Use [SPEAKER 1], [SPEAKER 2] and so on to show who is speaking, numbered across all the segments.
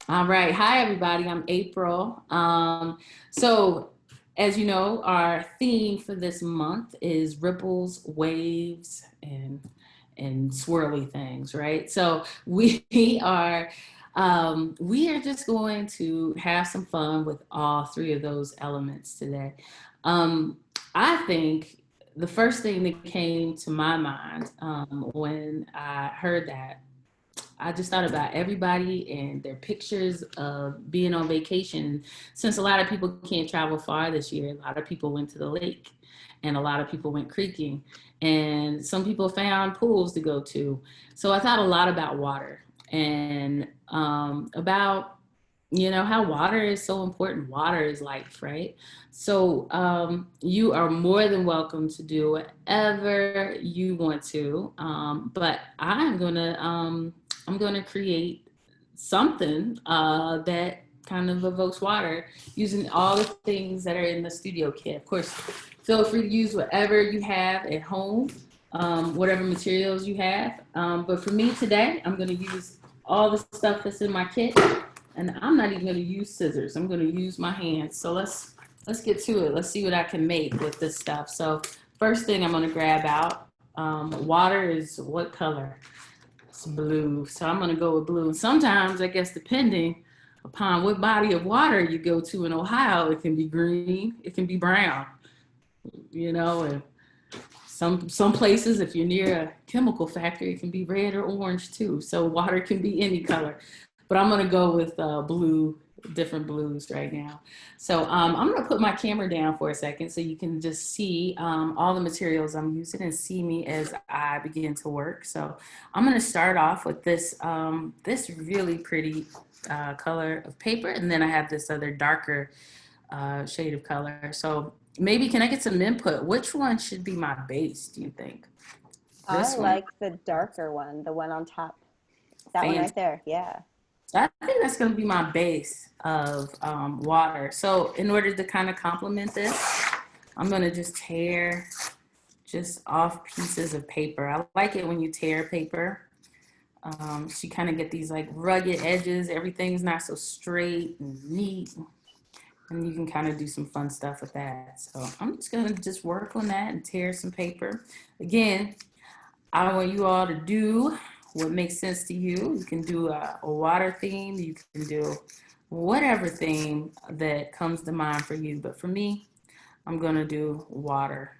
[SPEAKER 1] All right. Hi, everybody. I'm April. So, as you know, our theme for this month is ripples, waves, and swirly things, right? So we are just going to have some fun with all three of those elements today. Um, I think the first thing that came to my mind when I heard that I just thought about everybody and their pictures of being on vacation. Since a lot of people can't travel far this year, a lot of people went to the lake and a lot of people went creeking. And some people found pools to go to. So I thought a lot about water and about how water is so important. Water is life, right? So you are more than welcome to do whatever you want to, but I'm gonna create something that kind of evokes water using all the things that are in the studio kit. Of course, feel free to use whatever you have at home, whatever materials you have. But for me today, I'm gonna use all the stuff that's in my kit, and I'm not even going to use scissors. I'm going to use my hands. So let's get to it. Let's see what I can make with this stuff. So first thing I'm going to grab out. Water is what color? It's blue. So I'm going to go with blue. And sometimes, I guess, depending upon what body of water you go to in Ohio, it can be green, it can be brown. And some places, if you're near a chemical factory, it can be red or orange too. So water can be any color, but I'm gonna go with blue, different blues right now. So I'm gonna put my camera down for a second so you can just see all the materials I'm using and see me as I begin to work. So I'm gonna start off with this really pretty color of paper, and then I have this other darker shade of color. So maybe can I get some input? Which one should be my base, do you think?
[SPEAKER 2] I
[SPEAKER 1] This one?
[SPEAKER 2] like the darker one, the one on top. That one right
[SPEAKER 1] Fantastic.
[SPEAKER 2] there. Yeah.
[SPEAKER 1] I think that's going to be my base of water. So in order to kind of complement this, I'm going to just tear just off pieces of paper. I like it when you tear paper. So you kind of get these like rugged edges. Everything's not so straight and neat. And you can kind of do some fun stuff with that. So I'm just going to just work on that and tear some paper. Again, I want you all to do what makes sense to you. You can do a water theme. You can do whatever theme that comes to mind for you. But for me, I'm going to do water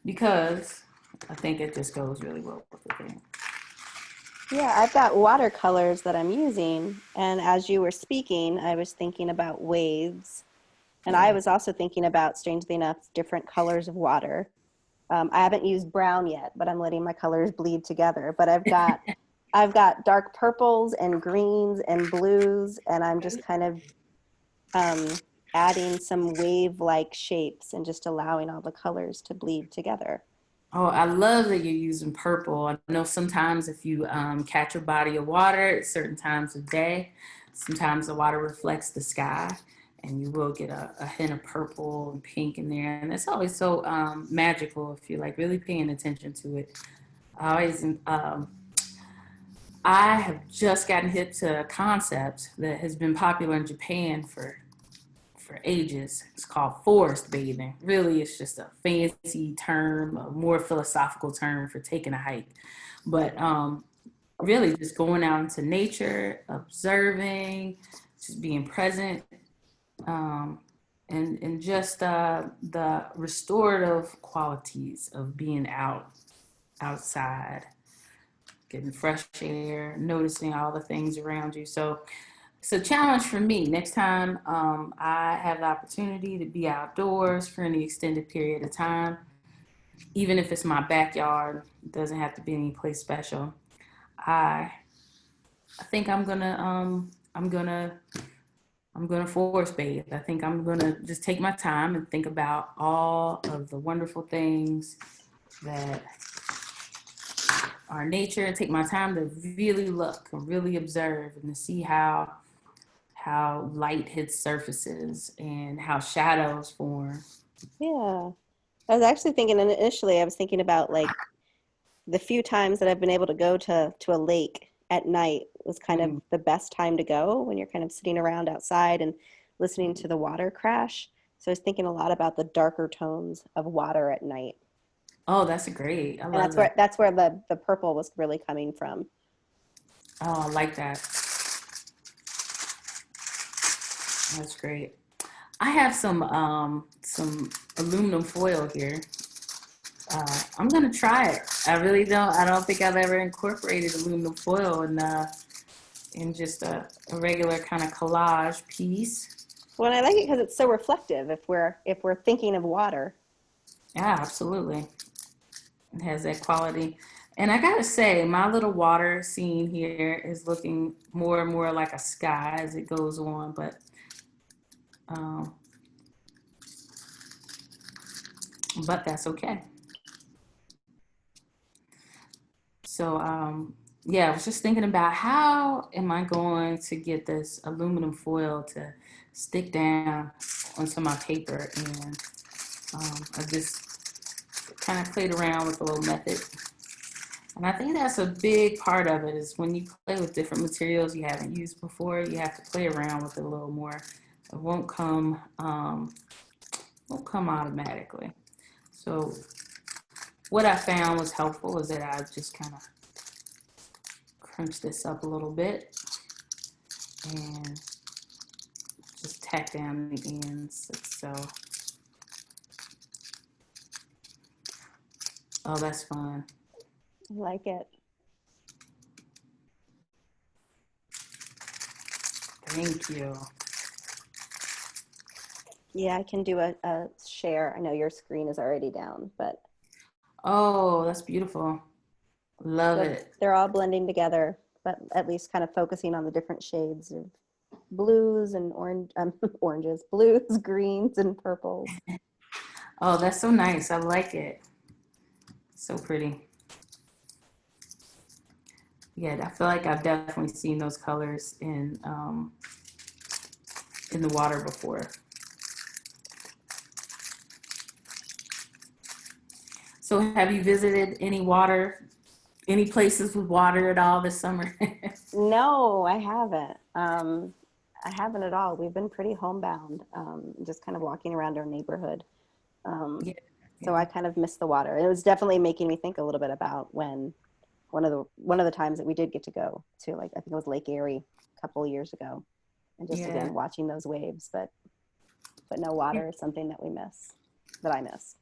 [SPEAKER 1] because I think it just goes really well with the thing.
[SPEAKER 2] Yeah, I've got watercolors that I'm using. And as you were speaking, I was thinking about waves. And I
[SPEAKER 1] Yeah.
[SPEAKER 2] was also thinking about, strangely enough, different colors of water. I haven't used brown yet, but I'm letting my colors bleed together. But I've got dark purples and greens and blues, and I'm just kind of um, adding some wave-like shapes and just allowing all the colors to bleed together.
[SPEAKER 1] Oh, I love that you're using purple. I know sometimes if you catch a body of water at certain times of day, sometimes the water reflects the sky and you will get a hint of purple and pink in there. And it's always so magical if you're like really paying attention to it. I always, I have just gotten hip to a concept that has been popular in Japan for ages. It's called forest bathing. Really, it's just a fancy term, a more philosophical term for taking a hike. But really, just going out into nature, observing, just being present, um, and just the restorative qualities of being outside, getting fresh air, noticing all the things around you. So it's a challenge for me. Next time I have the opportunity to be outdoors for any extended period of time, even if it's my backyard, it doesn't have to be any place special. I I think I'm gonna force bathe. I think I'm gonna just take my time and think about all of the wonderful things that are nature, and take my time to really look and really observe and to see how light hits surfaces and how shadows form.
[SPEAKER 2] Yeah. I was actually thinking, initially, I was thinking about like the few times that I've been able to go to a lake at night was kind of the best time to go when you're kind of sitting around outside and listening to the water crash. So I was thinking a lot about the darker tones of water at night.
[SPEAKER 1] Oh, that's great. I
[SPEAKER 2] And
[SPEAKER 1] love that.
[SPEAKER 2] that's where the purple was really coming from.
[SPEAKER 1] Oh, I like that. That's great. I have some aluminum foil here. I'm gonna try it. I really don't. I don't think I've ever incorporated aluminum foil in just a regular kind of collage piece.
[SPEAKER 2] Well, and I like it because it's so reflective if we're thinking of water.
[SPEAKER 1] Yeah, absolutely. It has that quality. And I gotta say, my little water scene here is looking more and more like a sky as it goes on, um, but that's okay. So, yeah, I was just thinking about how am I going to get this aluminum foil to stick down onto my paper, and I just kind of played around with a little method. And I think that's a big part of it is when you play with different materials you haven't used before, you have to play around with it a little more. It won't come automatically. So what I found was helpful is that I just kind of crunch this up a little bit and just tack down the ends. So, oh, that's fun.
[SPEAKER 2] I like it.
[SPEAKER 1] Thank you.
[SPEAKER 2] Yeah, I can do a share. I know your screen is already down, but
[SPEAKER 1] Oh, that's beautiful. Love
[SPEAKER 2] so
[SPEAKER 1] it.
[SPEAKER 2] they're all blending together, but at least kind of focusing on the different shades of blues and oranges, blues, greens, and purples.
[SPEAKER 1] Oh, that's so nice. I like it. So pretty. Yeah, I feel like I've definitely seen those colors in the water before. So have you visited any places with water at all this summer?
[SPEAKER 2] No, I haven't. I haven't at all. We've been pretty homebound, just kind of walking around our neighborhood. Um,
[SPEAKER 1] Yeah,
[SPEAKER 2] so I
[SPEAKER 1] yeah,
[SPEAKER 2] kind of missed the water. And it was definitely making me think a little bit about when one of the times that we did get to go to, like, I think it was Lake Erie a couple of years ago, and just
[SPEAKER 1] yeah.
[SPEAKER 2] again watching those waves, but no water is something that I miss.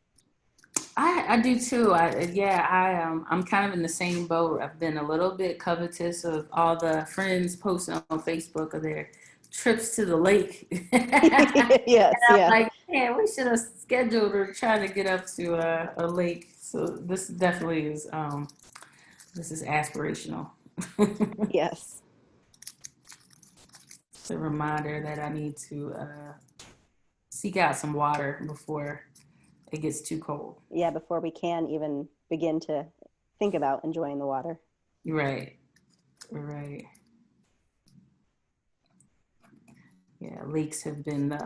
[SPEAKER 1] I do too. I'm kind of in the same boat. I've been a little bit covetous of all the friends posting on Facebook of their trips to the lake. And
[SPEAKER 2] Yes,
[SPEAKER 1] I'm
[SPEAKER 2] yeah,
[SPEAKER 1] like, yeah, we should have scheduled or tried to get up to a lake. So this definitely is this is aspirational.
[SPEAKER 2] yes,
[SPEAKER 1] It's a reminder that I need to seek out some water before it gets too cold.
[SPEAKER 2] yeah. Before we can even begin to think about enjoying the water.
[SPEAKER 1] Right, right. Yeah, lakes have been the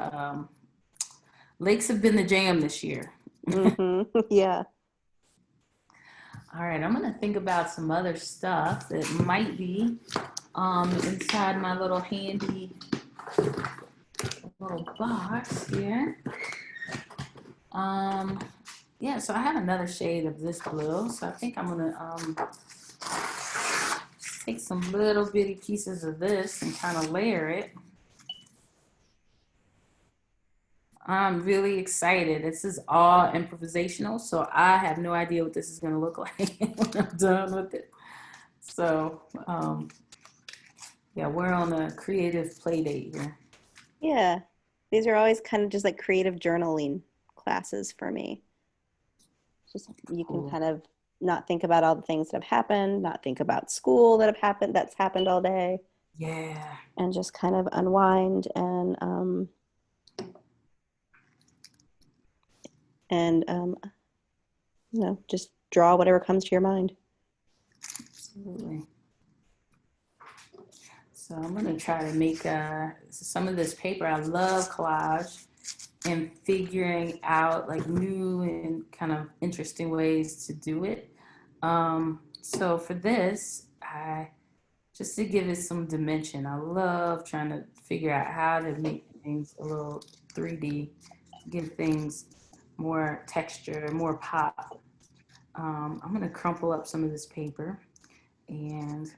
[SPEAKER 1] jam this year.
[SPEAKER 2] Yeah.
[SPEAKER 1] All right, I'm gonna think about some other stuff that might be inside my little handy little box here. Um, yeah, so I have another shade of this blue, so I think I'm gonna take some little bitty pieces of this and kind of layer it. I'm really excited. This is all improvisational, so I have no idea what this is going to look like when I'm done with it. So, yeah, we're on a creative play date here.
[SPEAKER 2] Yeah. These are always kind of just like creative journaling classes for me. Just you can
[SPEAKER 1] Cool.
[SPEAKER 2] kind of not think about all the things that have happened, not think about school that's happened all day,
[SPEAKER 1] Yeah.
[SPEAKER 2] and just kind of unwind and just draw whatever comes to your mind.
[SPEAKER 1] Absolutely. So I'm going to try to make some of this paper. I love collage and figuring out like new and kind of interesting ways to do it. So for this, I just to give it some dimension. I love trying to figure out how to make things a little 3D, give things more texture, more pop. I'm gonna crumple up some of this paper and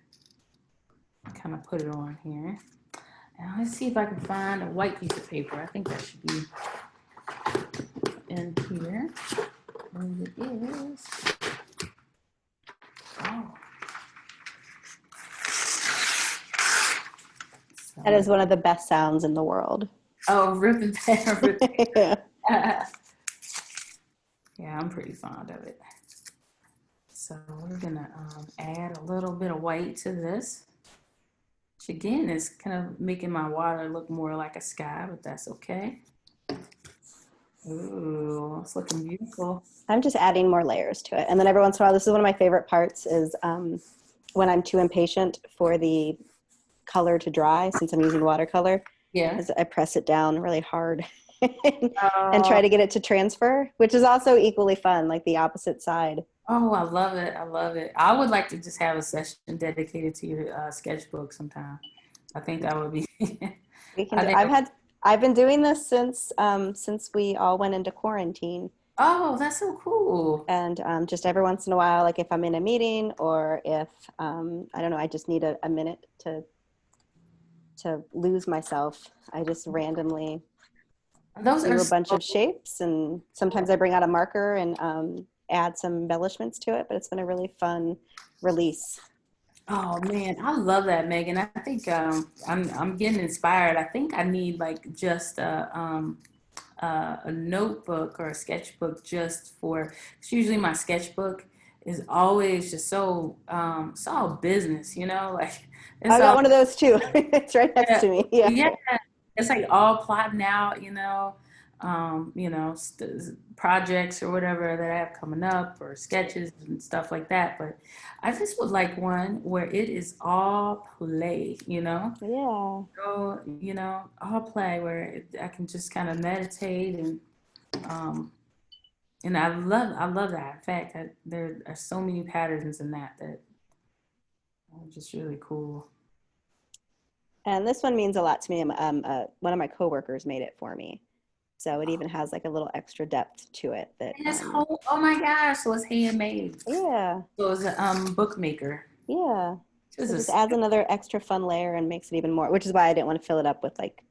[SPEAKER 1] kind of put it on here. And let's see if I can find a white piece of paper. I think that should be in here. And it is. Oh. So,
[SPEAKER 2] That is one of the best sounds in the world.
[SPEAKER 1] oh, rip and tear, rip and
[SPEAKER 2] Yeah.
[SPEAKER 1] tear. Yeah, I'm pretty fond of it. So we're gonna add a little bit of white to this, which again is kind of making my water look more like a sky, but that's okay. Ooh, it's looking beautiful.
[SPEAKER 2] I'm just adding more layers to it. And then every once in a while, this is one of my favorite parts is when I'm too impatient for the color to dry, since I'm using watercolor,
[SPEAKER 1] Yeah.
[SPEAKER 2] is I press it down really hard and
[SPEAKER 1] Oh,
[SPEAKER 2] try to get it to transfer, which is also equally fun, like the opposite side.
[SPEAKER 1] oh, I love it. I love it. I would like to just have a session dedicated to your sketchbook sometime. I think that would be.
[SPEAKER 2] We can
[SPEAKER 1] I
[SPEAKER 2] do,
[SPEAKER 1] think.
[SPEAKER 2] I've been doing this since we all went into quarantine.
[SPEAKER 1] Oh, that's so cool.
[SPEAKER 2] And just every once in a while, like if I'm in a meeting or if I don't know, I just need a minute to lose myself. I just randomly
[SPEAKER 1] Those are
[SPEAKER 2] do a bunch
[SPEAKER 1] so.
[SPEAKER 2] of shapes, and sometimes I bring out a marker and add some embellishments to it. But it's been a really fun release.
[SPEAKER 1] Oh man, I love that, Megan. I think I'm getting inspired. I think I need like just a notebook or a sketchbook just for. Cause usually my sketchbook is always just so it's all business, you know, like it's
[SPEAKER 2] I've got
[SPEAKER 1] all
[SPEAKER 2] one of those too. It's right next
[SPEAKER 1] yeah,
[SPEAKER 2] to me. Yeah.
[SPEAKER 1] yeah, it's like all plotting out, projects or whatever that I have coming up or sketches and stuff like that. But I just would like one where it is all play,
[SPEAKER 2] Yeah.
[SPEAKER 1] all play where I can just kind of meditate um, and I love that. In fact, there are so many patterns in that are just really cool.
[SPEAKER 2] And this one means a lot to me. One of my coworkers made it for me. So it even has like a little extra depth to it that,
[SPEAKER 1] And this whole, oh my gosh, so it's handmade.
[SPEAKER 2] yeah,
[SPEAKER 1] So it's a bookmaker.
[SPEAKER 2] yeah.
[SPEAKER 1] This
[SPEAKER 2] So it just
[SPEAKER 1] is
[SPEAKER 2] adds another extra fun layer and makes it even more, which is why I didn't want to fill it up with like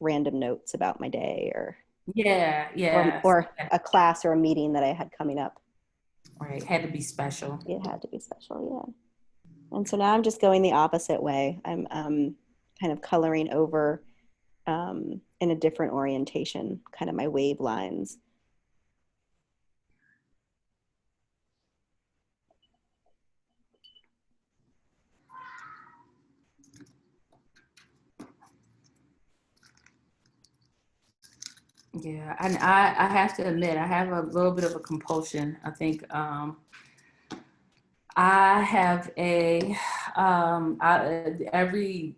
[SPEAKER 2] random notes about my day
[SPEAKER 1] yeah,
[SPEAKER 2] or,
[SPEAKER 1] yeah.
[SPEAKER 2] or a class or a meeting that I had coming up.
[SPEAKER 1] Right, had to be special.
[SPEAKER 2] It had to be special, yeah. And so now I'm just going the opposite way. I'm kind of coloring over in a different orientation, kind of my wave lines.
[SPEAKER 1] Yeah, and I have to admit, I have a little bit of a compulsion. I think I have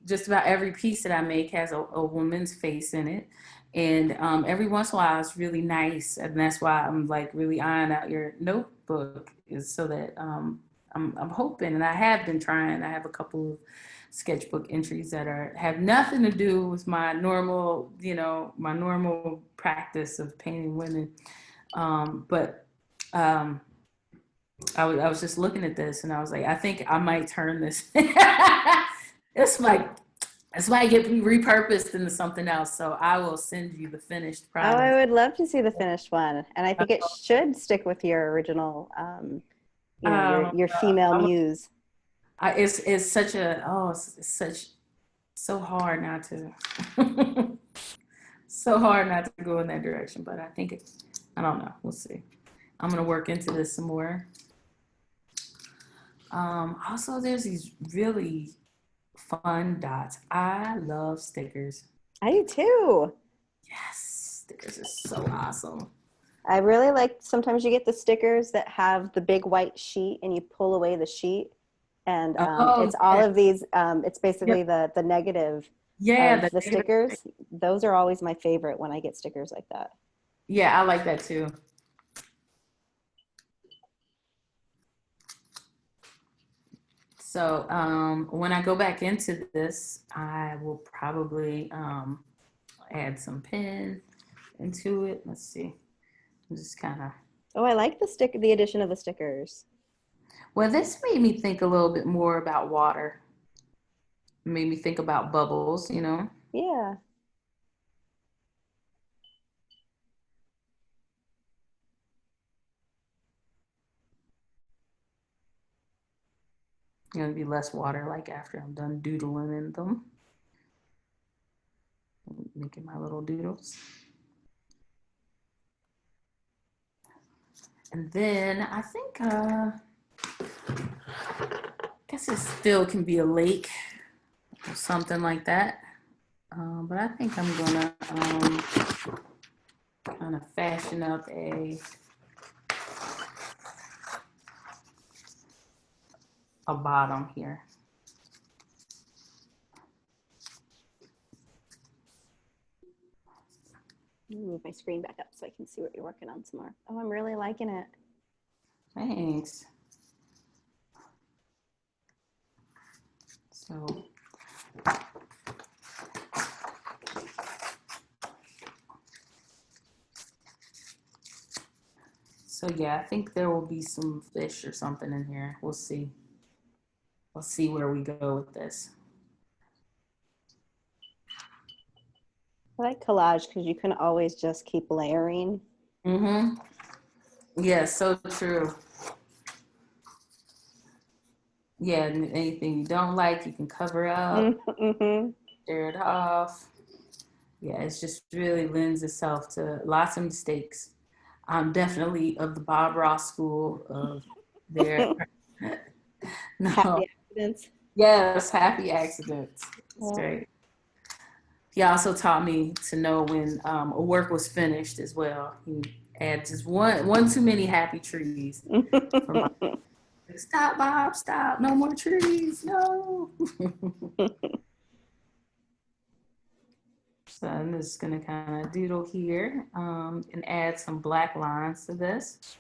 [SPEAKER 1] just about every piece that I make has a woman's face in it. And every once in a while it's really nice. And that's why I'm like really eyeing out your notebook is so that I'm hoping, and I have been trying. I have a couple of sketchbook entries that have nothing to do with my normal practice of painting women. But I was just looking at this and I was like, I think I might turn this. this might this might get repurposed into something else. So I will send you the finished
[SPEAKER 2] Oh, I
[SPEAKER 1] product.
[SPEAKER 2] would love to see the finished one. And I think it should stick with your original, your female
[SPEAKER 1] Um,
[SPEAKER 2] muse.
[SPEAKER 1] it's such it's such so hard not to so hard not to go in that direction. But I don't know. We'll see. I'm gonna work into this some more. Also, there's these really fun dots. I love stickers.
[SPEAKER 2] I do too.
[SPEAKER 1] Yes, stickers are so awesome.
[SPEAKER 2] I really like sometimes you get the stickers that have the big white sheet and you pull away the sheet. And
[SPEAKER 1] Oh
[SPEAKER 2] it's all
[SPEAKER 1] yeah,
[SPEAKER 2] of these, it's basically
[SPEAKER 1] yep,
[SPEAKER 2] the negative
[SPEAKER 1] yeah.
[SPEAKER 2] of the stickers. Those are always my favorite when I get stickers like that.
[SPEAKER 1] Yeah, I like that too. So when I go back into this, I will probably add some pen into it. Let's see. Just kind of.
[SPEAKER 2] Oh, I like the addition of the stickers.
[SPEAKER 1] Well, this made me think a little bit more about water. Made me think about bubbles, you know.
[SPEAKER 2] Yeah.
[SPEAKER 1] Gonna be less water like after I'm done doodling in them. Making my little doodles. And then I think guess it still can be a lake or something like that. But I think I'm gonna kind of fashion up a bottom here.
[SPEAKER 2] Move my screen back up so I can see what you're working on some more. Oh, I'm really liking it.
[SPEAKER 1] Thanks. So yeah, I think there will be some fish or something in here. We'll see. We'll see where we go with this.
[SPEAKER 2] I like collage because you can always just keep layering.
[SPEAKER 1] Mm-hmm. Yeah, so true. Yeah, anything you don't like, you can cover up,
[SPEAKER 2] Mm-hmm.
[SPEAKER 1] tear it off. Yeah, it's just really lends itself to lots of mistakes. I'm definitely of the Bob Ross school of there. No,
[SPEAKER 2] Happy accidents.
[SPEAKER 1] yes, happy accidents. It's
[SPEAKER 2] Yeah.
[SPEAKER 1] great. He also taught me to know when a work was finished as well. He had just one too many happy trees. For my, stop, Bob, stop! No more trees, no. So I'm just gonna kind of doodle here and add some black lines to this.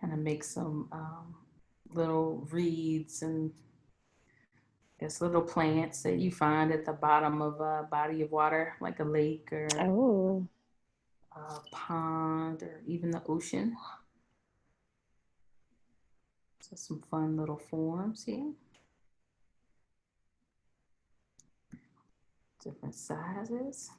[SPEAKER 1] Kind of make some little reeds and there's little plants that you find at the bottom of a body of water, like a lake or
[SPEAKER 2] Oh.
[SPEAKER 1] a pond or even the ocean. So some fun little forms here. Different sizes.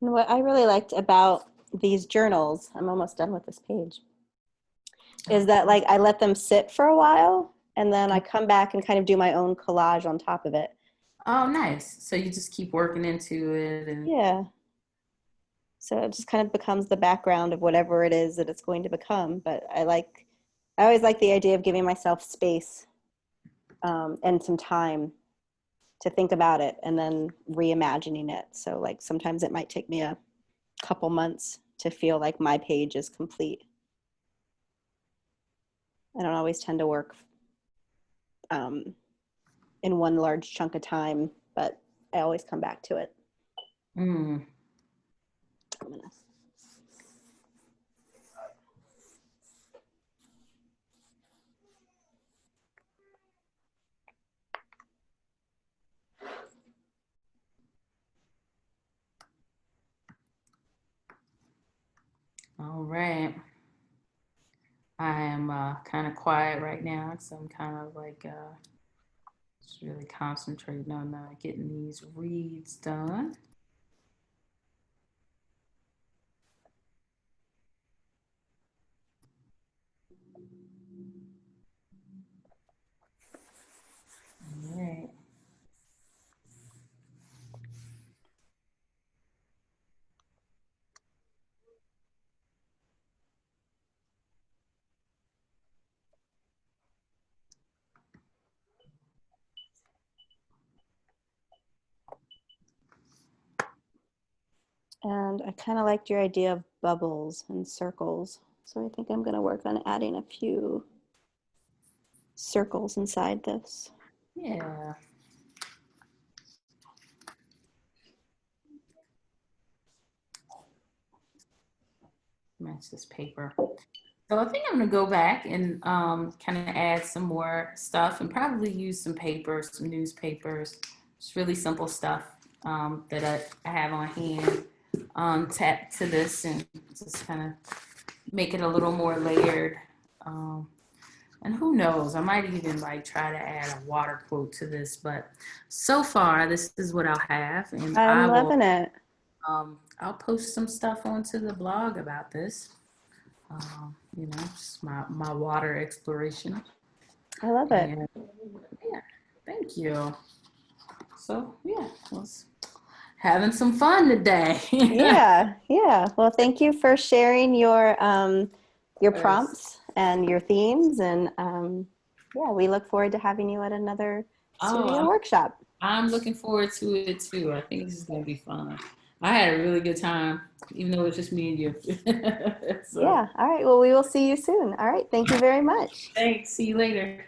[SPEAKER 2] And what I really liked about these journals, I'm almost done with this page, is that like I let them sit for a while and then I come back and kind of do my own collage on top of it.
[SPEAKER 1] Oh, nice. So you just keep working into it and
[SPEAKER 2] Yeah. So it just kind of becomes the background of whatever it is that it's going to become. But I always like the idea of giving myself space and some time to think about it and then reimagining it. So like sometimes it might take me a couple months to feel like my page is complete. I don't always tend to work um, in one large chunk of time, but I always come back to it.
[SPEAKER 1] mm. All right. I am kind of quiet right now, so I'm kind of like just really concentrating on getting these reads done. All right.
[SPEAKER 2] And I kind of liked your idea of bubbles and circles. So I think I'm going to work on adding a few circles inside this.
[SPEAKER 1] Yeah. Match this paper. So I think I'm gonna go back and kind of add some more stuff and probably use some papers, some newspapers. It's really simple stuff that I have on hand. Tap to this and just kind of make it a little more layered. Um, and who knows, I might even like try to add a water quote to this, but so far this is what I'll have, and
[SPEAKER 2] I'm loving it.
[SPEAKER 1] I'll post some stuff onto the blog about this. You know, just my water exploration.
[SPEAKER 2] I love it.
[SPEAKER 1] And yeah, thank you. So yeah, was having some fun today.
[SPEAKER 2] Yeah, yeah. Well, thank you for sharing your
[SPEAKER 1] Yes.
[SPEAKER 2] prompts and your themes, and yeah, we look forward to having you at another
[SPEAKER 1] Oh,
[SPEAKER 2] studio workshop.
[SPEAKER 1] I'm looking forward to it too. I think this is gonna be fun. I had a really good time, even though it's just me and you. So
[SPEAKER 2] Yeah. All right. Well, we will see you soon. All right. Thank you very much.
[SPEAKER 1] thanks. See you later.